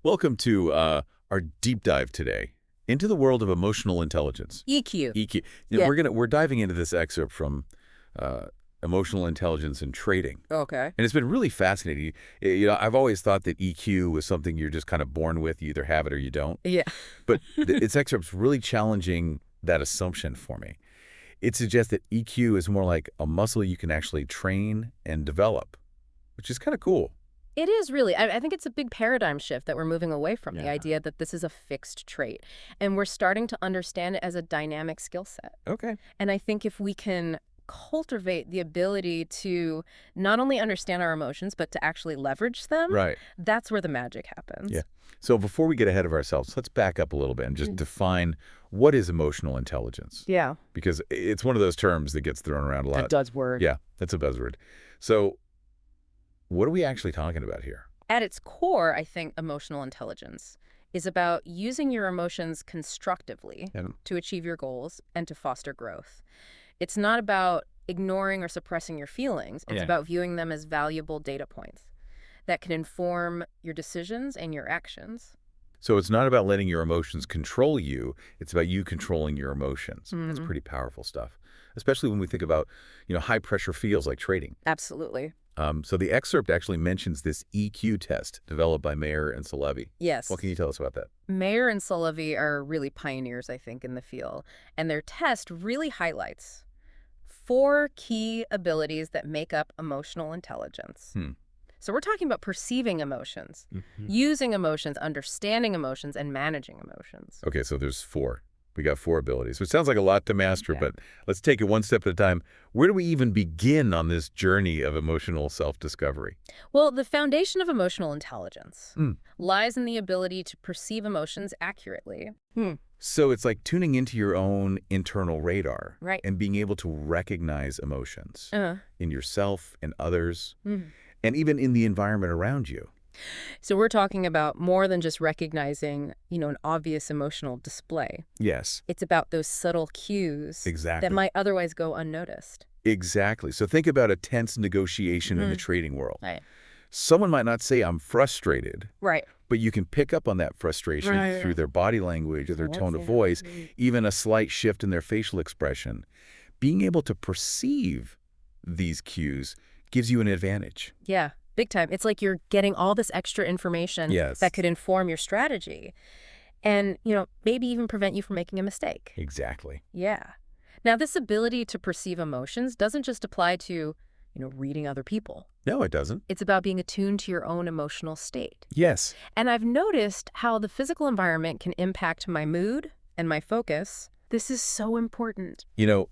Welcome to our deep dive today into the world of emotional intelligence. EQ. EQ. Yeah. We're diving into this excerpt from Emotional Intelligence and Trading. Okay. And it's been really fascinating. I've always thought that EQ was something you're just kind of born with. You either have it or you don't. Yeah. But its excerpt's really challenging that assumption for me. It suggests that EQ is more like a muscle you can actually train and develop, which is kind of cool. It is really. I think it's a big paradigm shift that we're moving away from, the Yeah. idea that this is a fixed trait. And we're starting to understand it as a dynamic skill set. Okay. And I think if we can cultivate the ability to not only understand our emotions, but to actually leverage them, Right. that's where the magic happens. Yeah. So before we get ahead of ourselves, let's back up a little bit and just define what is emotional intelligence. Yeah. Because it's one of those terms that gets thrown around a lot. That does work. Yeah, that's a buzzword. So what are we actually talking about here? At its core, I think emotional intelligence is about using your emotions constructively And to achieve your goals and to foster growth. It's not about ignoring or suppressing your feelings. It's Yeah. about viewing them as valuable data points that can inform your decisions and your actions. so it's not about letting your emotions control you. It's about you controlling your emotions. That's pretty powerful stuff, especially when we think about, high pressure fields like trading. Absolutely. So the excerpt actually mentions this EQ test developed by Mayer and Solovey. Yes. What can you tell us about that? Mayer and Solovey are really pioneers, I think, in the field. And their test really highlights 4 key abilities that make up emotional intelligence. So we're talking about perceiving emotions, using emotions, understanding emotions, and managing emotions. Okay, so there's 4. We got 4 abilities, which sounds like a lot to master, Yeah. but let's take it one step at a time. Where do we even begin on this journey of emotional self-discovery? Well, the foundation of emotional intelligence lies in the ability to perceive emotions accurately. So it's like tuning into your own internal radar Right. and being able to recognize emotions Uh-huh. in yourself and others, and even in the environment around you. So we're talking about more than just recognizing, an obvious emotional display. Yes, It's about those subtle cues exactly. that might otherwise go unnoticed. Exactly. So think about a tense negotiation in the trading world. Right. Someone might not say, "I'm frustrated," Right. but you can pick up on that frustration Right. through their body language or their tone of voice, even a slight shift in their facial expression. Being able to perceive these cues gives you an advantage. Yeah, big time. It's like you're getting all this extra information Yes. that could inform your strategy and, maybe even prevent you from making a mistake. Exactly. Yeah. Now, this ability to perceive emotions doesn't just apply to, reading other people. No, it doesn't. It's about being attuned to your own emotional state. Yes. And I've noticed how the physical environment can impact my mood and my focus. This is so important.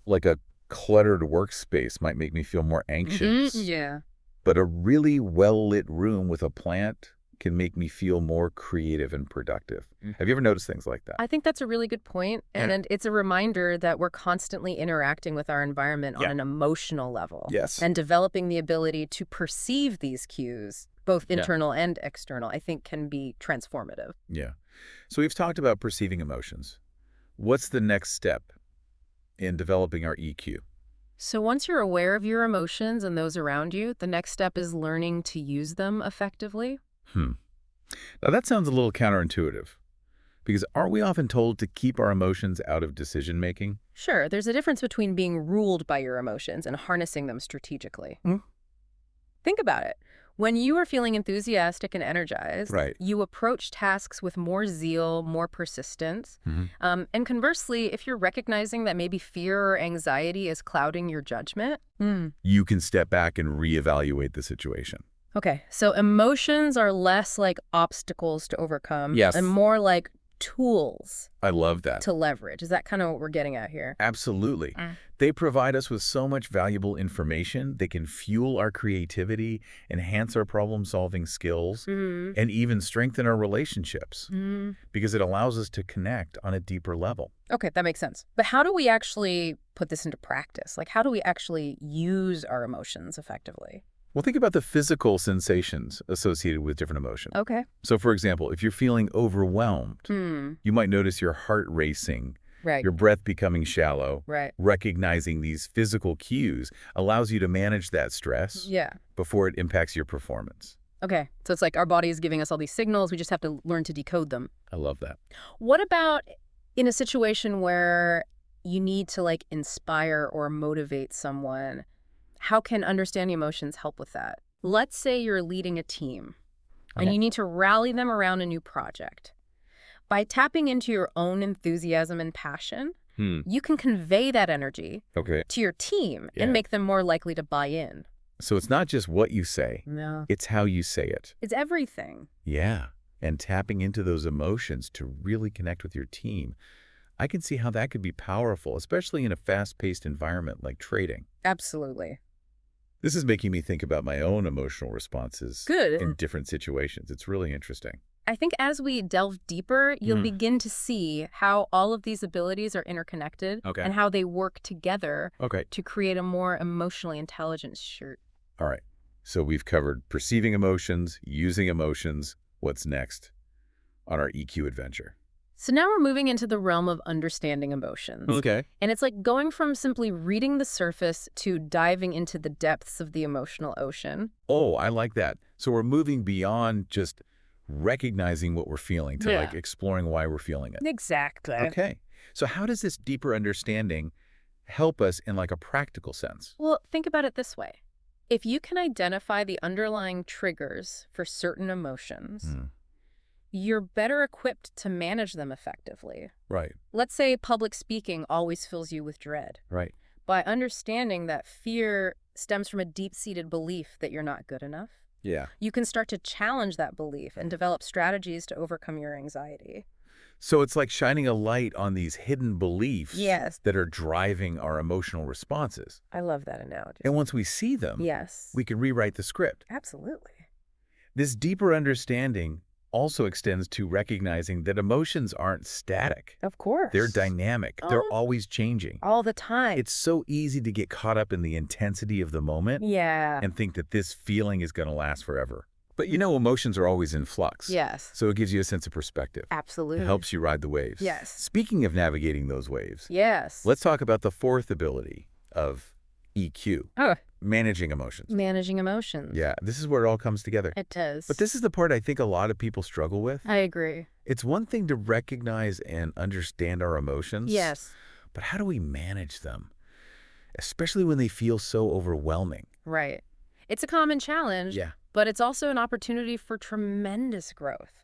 Like a cluttered workspace might make me feel more anxious. Yeah. But a really well-lit room with a plant can make me feel more creative and productive. Have you ever noticed things like that? I think that's a really good point. And it's a reminder that we're constantly interacting with our environment on an emotional level. Yes. And developing the ability to perceive these cues, both internal and external, I think can be transformative. Yeah. So we've talked about perceiving emotions. What's the next step in developing our EQ? So once you're aware of your emotions and those around you, the next step is learning to use them effectively. Now that sounds a little counterintuitive, because aren't we often told to keep our emotions out of decision-making? Sure, there's a difference between being ruled by your emotions and harnessing them strategically. Think about it. When you are feeling enthusiastic and energized, Right. you approach tasks with more zeal, more persistence. And conversely, if you're recognizing that maybe fear or anxiety is clouding your judgment. You can step back and reevaluate the situation. Okay, so emotions are less like obstacles to overcome Yes. and more like tools I love that. to leverage. Is that kind of what we're getting at here? Absolutely. They provide us with so much valuable information. They can fuel our creativity, enhance our problem-solving skills, and even strengthen our relationships, because it allows us to connect on a deeper level. Okay, that makes sense. But how do we actually put this into practice? Like, how do we actually use our emotions effectively? Well, think about the physical sensations associated with different emotions. Okay. So, for example, if you're feeling overwhelmed, you might notice your heart racing, Right. your breath becoming shallow. Right. Recognizing these physical cues allows you to manage that stress Yeah. before it impacts your performance. Okay, so it's like our body is giving us all these signals. We just have to learn to decode them. I love that. What about in a situation where you need to like inspire or motivate someone? How can understanding emotions help with that? Let's say you're leading a team and you need to rally them around a new project. By tapping into your own enthusiasm and passion, you can convey that energy to your team and make them more likely to buy in. So it's not just what you say. No. It's how you say it. It's everything. Yeah. And tapping into those emotions to really connect with your team. I can see how that could be powerful, especially in a fast-paced environment like trading. Absolutely. This is making me think about my own emotional responses in different situations. It's really interesting. I think as we delve deeper, you'll begin to see how all of these abilities are interconnected and how they work together to create a more emotionally intelligent shirt. All right. So we've covered perceiving emotions, using emotions. What's next on our EQ adventure? So now we're moving into the realm of understanding emotions. And it's like going from simply reading the surface to diving into the depths of the emotional ocean. Oh, I like that. So we're moving beyond just recognizing what we're feeling to like exploring why we're feeling it. Exactly. Okay. So how does this deeper understanding help us in like a practical sense? Well, think about it this way. If you can identify the underlying triggers for certain emotions, you're better equipped to manage them effectively. Right. Let's say public speaking always fills you with dread. Right. By understanding that fear stems from a deep-seated belief that you're not good enough, you can start to challenge that belief and develop strategies to overcome your anxiety. So it's like shining a light on these hidden beliefs that are driving our emotional responses. I love that analogy. And once we see them, we can rewrite the script. Absolutely. This deeper understanding also extends to recognizing that emotions aren't static. Of course. They're dynamic. They're always changing. All the time. It's so easy to get caught up in the intensity of the moment and think that this feeling is going to last forever. But you know, emotions are always in flux. Yes. So it gives you a sense of perspective. Absolutely. It helps you ride the waves. Yes. Speaking of navigating those waves, let's talk about the fourth ability of EQ. Managing emotions. Managing emotions. Yeah, this is where it all comes together. It does. But this is the part I think a lot of people struggle with. I agree. It's one thing to recognize and understand our emotions. Yes. But how do we manage them? Especially when they feel so overwhelming. Right. It's a common challenge, but it's also an opportunity for tremendous growth.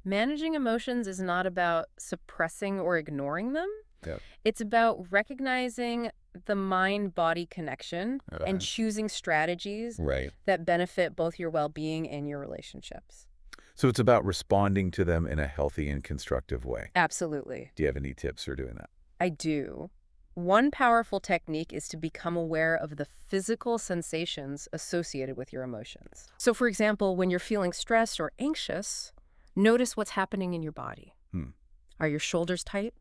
Managing emotions is not about suppressing or ignoring them. It's about recognizing the mind-body connection and choosing strategies that benefit both your well-being and your relationships. So it's about responding to them in a healthy and constructive way. Absolutely. Do you have any tips for doing that? I do. One powerful technique is to become aware of the physical sensations associated with your emotions. So, for example, when you're feeling stressed or anxious, notice what's happening in your body. Are your shoulders tight?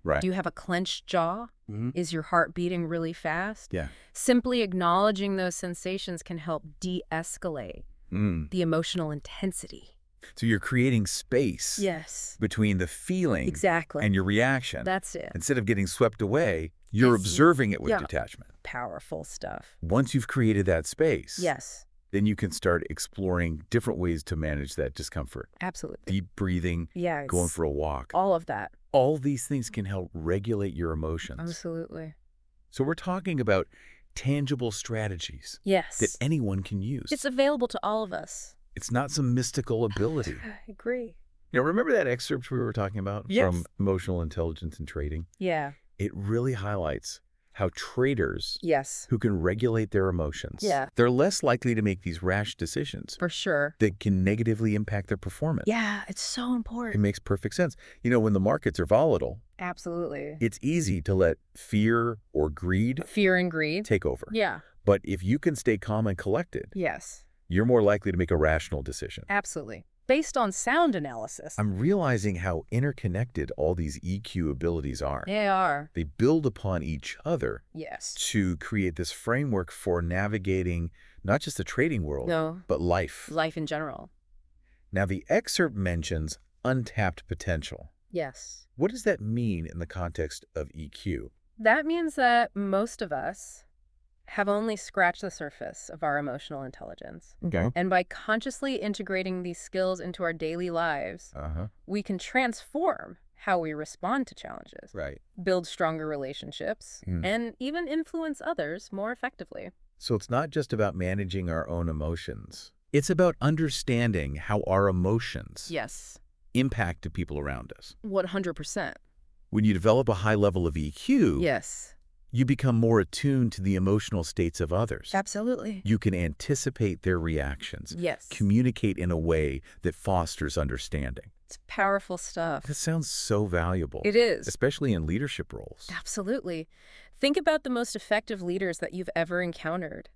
Right. Do you have a clenched jaw? Is your heart beating really fast? Yeah. Simply acknowledging those sensations can help de-escalate the emotional intensity. So you're creating space between the feeling and your reaction. That's it. Instead of getting swept away, you're observing it with detachment. Powerful stuff. Once you've created that space, Yes. then you can start exploring different ways to manage that discomfort. Absolutely. Deep breathing, going for a walk. All of that. All these things can help regulate your emotions. Absolutely. So we're talking about tangible strategies that anyone can use. It's available to all of us. It's not some mystical ability. I agree. You know, remember that excerpt we were talking about from Emotional Intelligence and Trading? Yeah. It really highlights how traders Yes. who can regulate their emotions, they're less likely to make these rash decisions For sure. that can negatively impact their performance. Yeah, it's so It important. makes perfect sense. You know, when the markets are volatile, Absolutely. it's easy to let fear or greed Fear and greed. take over. Yeah. But if you can stay calm and collected, Yes. you're more likely to make a rational decision. Absolutely. Based on sound analysis. I'm realizing how interconnected all these EQ abilities are. They are. They build upon each other Yes. to create this framework for navigating not just the trading world, but life. Life in general. Now, the excerpt mentions untapped potential. Yes. What does that mean in the context of EQ? That means that most of us have only scratched the surface of our emotional intelligence. Okay. And by consciously integrating these skills into our daily lives, we can transform how we respond to challenges, Right. build stronger relationships, and even influence others more effectively. So it's not just about managing our own emotions. It's about understanding how our emotions Yes, impact the people around us. 100%. When you develop a high level of EQ, Yes, you become more attuned to the emotional states of others. absolutely. You can anticipate their reactions, Yes. communicate in a way that fosters understanding. It's powerful stuff. That sounds so valuable. It is. Especially in leadership roles. Absolutely. Think about the most effective leaders that you've ever encountered.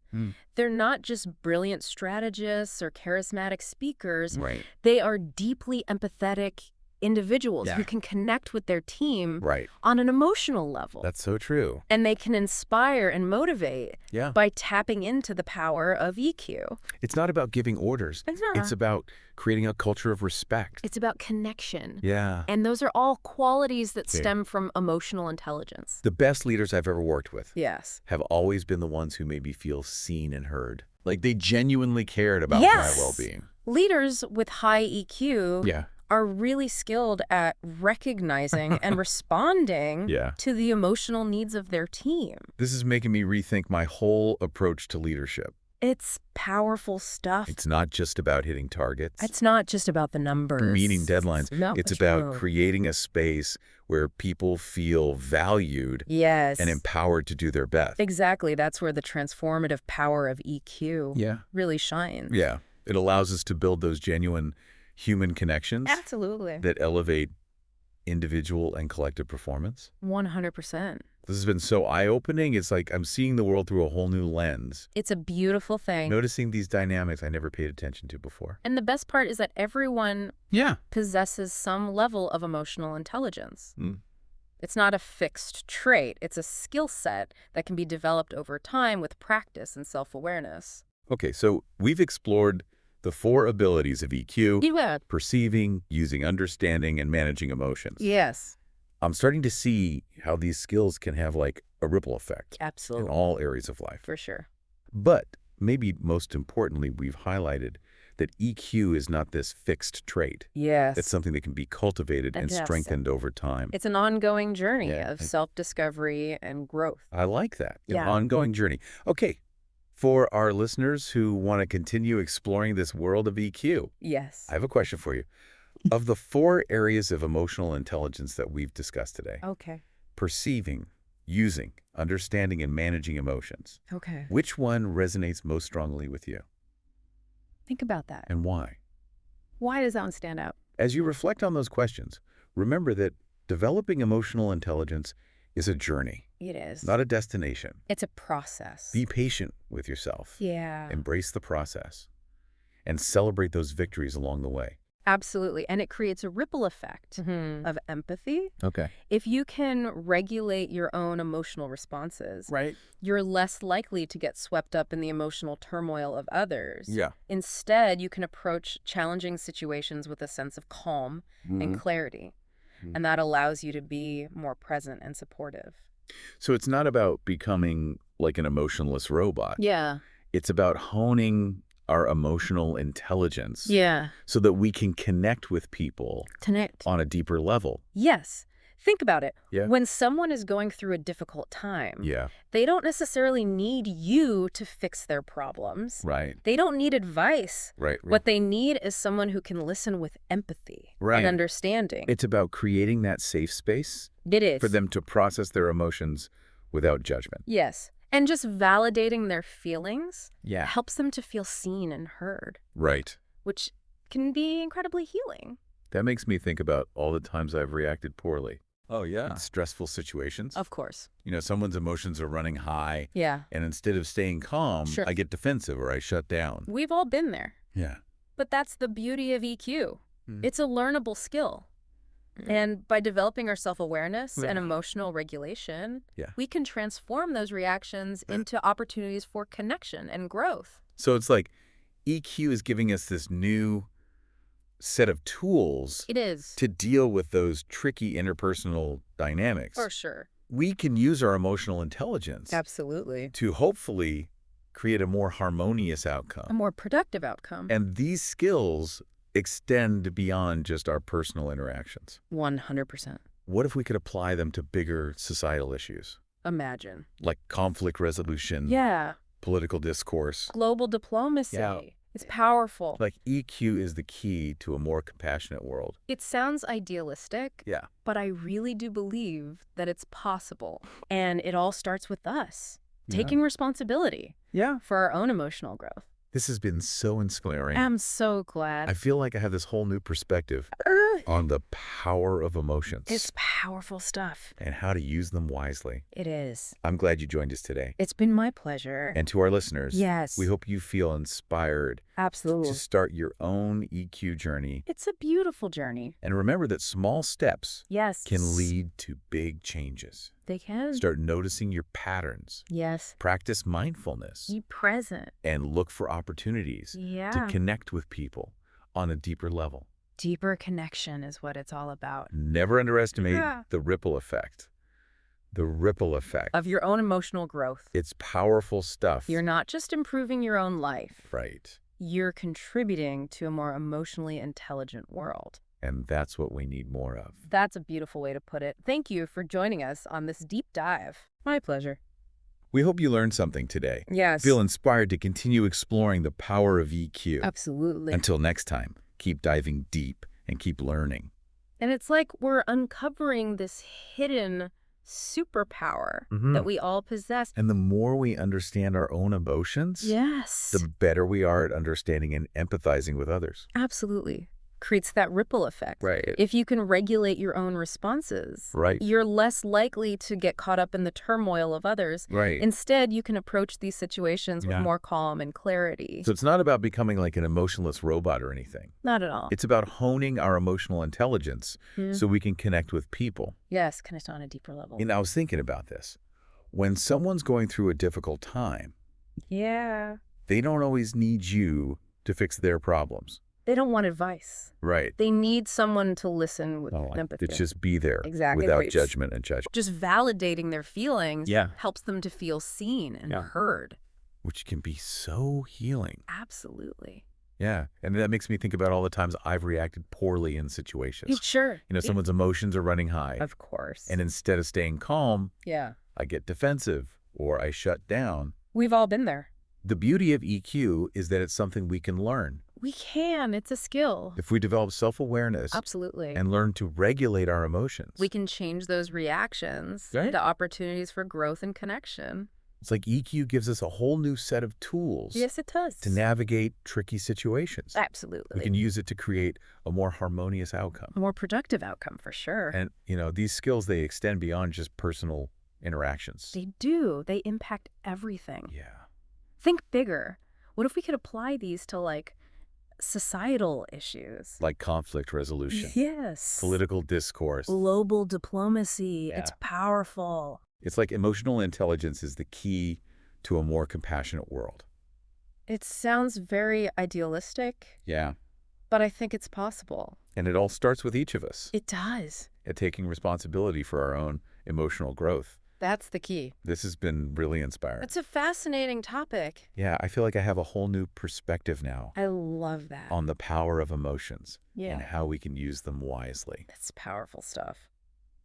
They're not just brilliant strategists or charismatic speakers. Right. They are deeply empathetic individuals who can connect with their team on an emotional level. That's so true. And they can inspire and motivate by tapping into the power of EQ. It's not about giving orders. It's not. It's about creating a culture of respect. It's about connection. Yeah. And those are all qualities that stem from emotional intelligence. The best leaders I've ever worked with Yes. have always been the ones who made me feel seen and heard. Like they genuinely cared about my well-being. Leaders with high EQ are really skilled at recognizing and responding to the emotional needs of their team. This is making me rethink my whole approach to leadership. It's powerful stuff. It's not just about hitting targets. It's not just about the numbers. Meeting deadlines. No, it's about creating a space where people feel valued and empowered to do their best. Exactly. That's where the transformative power of EQ really shines. Yeah. It allows us to build those genuine human connections Absolutely. that elevate individual and collective performance. 100%. This has been so eye-opening. It's like I'm seeing the world through a whole new lens. It's a beautiful thing. Noticing these dynamics I never paid attention to before. And the best part is that everyone possesses some level of emotional intelligence. It's not a fixed trait. It's a skill set that can be developed over time with practice and self-awareness. Okay, so we've explored the 4 abilities of EQ: perceiving, using understanding, and managing emotions. Yes. I'm starting to see how these skills can have like a ripple effect Absolutely. in all areas of life. For sure. But maybe most importantly, we've highlighted that EQ is not this fixed trait. Yes. It's something that can be cultivated and strengthened over time. It's an ongoing journey of self-discovery and growth. I like that. An ongoing journey. Okay. For our listeners who want to continue exploring this world of EQ, I have a question for you. Of the 4 areas of emotional intelligence that we've discussed today, perceiving, using, understanding, and managing emotions, which one resonates most strongly with you? Think about that. And why? Why does that one stand out? As you reflect on those questions, remember that developing emotional intelligence is a journey. It is. Not a destination. It's a process. Be patient with yourself. Yeah. Embrace the process. And celebrate those victories along the way. Absolutely. And it creates a ripple effect of empathy. Okay. If you can regulate your own emotional responses, you're less likely to get swept up in the emotional turmoil of others. Yeah. Instead, you can approach challenging situations with a sense of calm and clarity. And that allows you to be more present and supportive. So it's not about becoming like an emotionless robot. Yeah. It's about honing our emotional intelligence. Yeah. So that we can connect with people on a deeper level. Yes. Think about it. Yeah. When someone is going through a difficult time, Yeah. they don't necessarily need you to fix their problems. Right. They don't need advice. Right. What they need is someone who can listen with empathy and understanding. It's about creating that safe space. It is. For them to process their emotions without judgment. Yes. And just validating their feelings Yeah. helps them to feel seen and heard. Right. Which can be incredibly healing. That makes me think about all the times I've reacted poorly. Oh, yeah. In stressful situations. Of course. You know, someone's emotions are running high. Yeah. And instead of staying calm, I get defensive or I shut down. We've all been there. Yeah. But that's the beauty of EQ. It's a learnable skill. And by developing our self-awareness and emotional regulation, we can transform those reactions into opportunities for connection and growth. So it's like EQ is giving us this new set of tools It is. to deal with those tricky interpersonal dynamics. For sure. we can use our emotional intelligence Absolutely. to hopefully create a more harmonious outcome. A more productive outcome. And these skills extend beyond just our personal interactions. 100%. What if we could apply them to bigger societal issues? Imagine. Like conflict resolution, Yeah. political discourse. Global diplomacy. Yeah. It's powerful. Like EQ is the key to a more compassionate world. It sounds idealistic, Yeah. but I really do believe that it's possible. And it all starts with us taking responsibility for our own emotional growth. This has been so inspiring. I'm so glad. I feel like I have this whole new perspective on the power of emotions. It's powerful stuff. And how to use them wisely. It is. I'm glad you joined us today. It's been my pleasure. And to our listeners, yes, we hope you feel inspired absolutely to start your own EQ journey. It's a beautiful journey. And remember that small steps yes can lead to big changes. They can. Start noticing your patterns. Yes. Practice mindfulness. Be present. And look for opportunities to connect with people on a deeper level. Deeper connection is what it's all about. Never underestimate the ripple effect. The ripple effect. Of your own emotional growth. It's powerful stuff. You're not just improving your own life. Right. You're contributing to a more emotionally intelligent world. And that's what we need more of. That's a beautiful way to put it. Thank you for joining us on this deep dive. My pleasure. We hope you learned something today. Yes. Feel inspired to continue exploring the power of EQ. Absolutely. Until next time, keep diving deep and keep learning. And it's like we're uncovering this hidden superpower that we all possess. And the more we understand our own emotions, the better we are at understanding and empathizing with others. Absolutely. Creates that ripple effect. Right. If you can regulate your own responses, you're less likely to get caught up in the turmoil of others. Right. Instead, you can approach these situations with more calm and clarity. So it's not about becoming like an emotionless robot or anything. Not at all. It's about honing our emotional intelligence so we can connect with people. Yes, connect on a deeper level. And I was thinking about this. When someone's going through a difficult time, they don't always need you to fix their problems. They don't want advice. Right. They need someone to listen with empathy. To just be there exactly. without judgment and judgment. Just validating their feelings helps them to feel seen and heard. Which can be so healing. Absolutely. Yeah. And that makes me think about all the times I've reacted poorly in situations. Sure. You know, someone's emotions are running high. Of course. And instead of staying calm, I get defensive or I shut down. We've all been there. The beauty of EQ is that it's something we can learn. We can. It's a skill. If we develop self-awareness and learn to regulate our emotions, we can change those reactions into opportunities for growth and connection. It's like EQ gives us a whole new set of tools. Yes, it does. To navigate tricky situations. Absolutely. We can use it to create a more harmonious outcome. A more productive outcome, for sure. And, you know, these skills, they extend beyond just personal interactions. They do. They impact everything. Yeah. Think bigger. What if we could apply these to, like, societal issues? Like conflict resolution. Yes. Political discourse. Global diplomacy. It's powerful. It's like emotional intelligence is the key to a more compassionate world. It sounds very idealistic. Yeah. But I think it's possible. And it all starts with each of us. It does. At taking responsibility for our own emotional growth. That's the key. This has been really inspiring. It's a fascinating topic. Yeah, I feel like I have a whole new perspective now. I love that. On the power of emotions. Yeah. And how we can use them wisely. That's powerful stuff.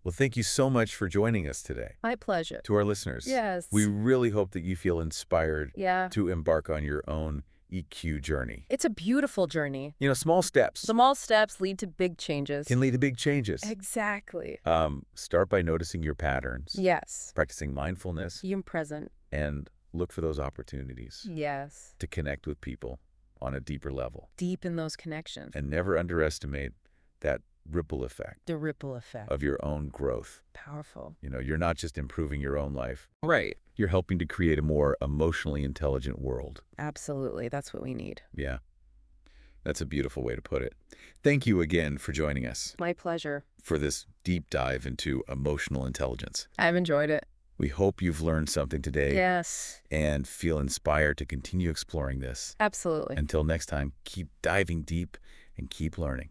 Well, thank you so much for joining us today. My pleasure. To our listeners. Yes. We really hope that you feel inspired to embark on your own EQ journey. It's a beautiful journey. You know, small steps. Small steps lead to big changes. Can lead to big changes. Exactly. Start by noticing your patterns. Yes. Practicing mindfulness. Being present. And look for those opportunities. Yes. To connect with people on a deeper level. Deepen those connections. And never underestimate that ripple effect. The ripple effect. Of your own growth. Powerful. You know, you're not just improving your own life. Right. You're helping to create a more emotionally intelligent world. Absolutely. That's what we need. Yeah. That's a beautiful way to put it. Thank you again for joining us. My pleasure. For this deep dive into emotional intelligence. I've enjoyed it. We hope you've learned something today. Yes. And feel inspired to continue exploring this. Absolutely. Until next time, keep diving deep and keep learning.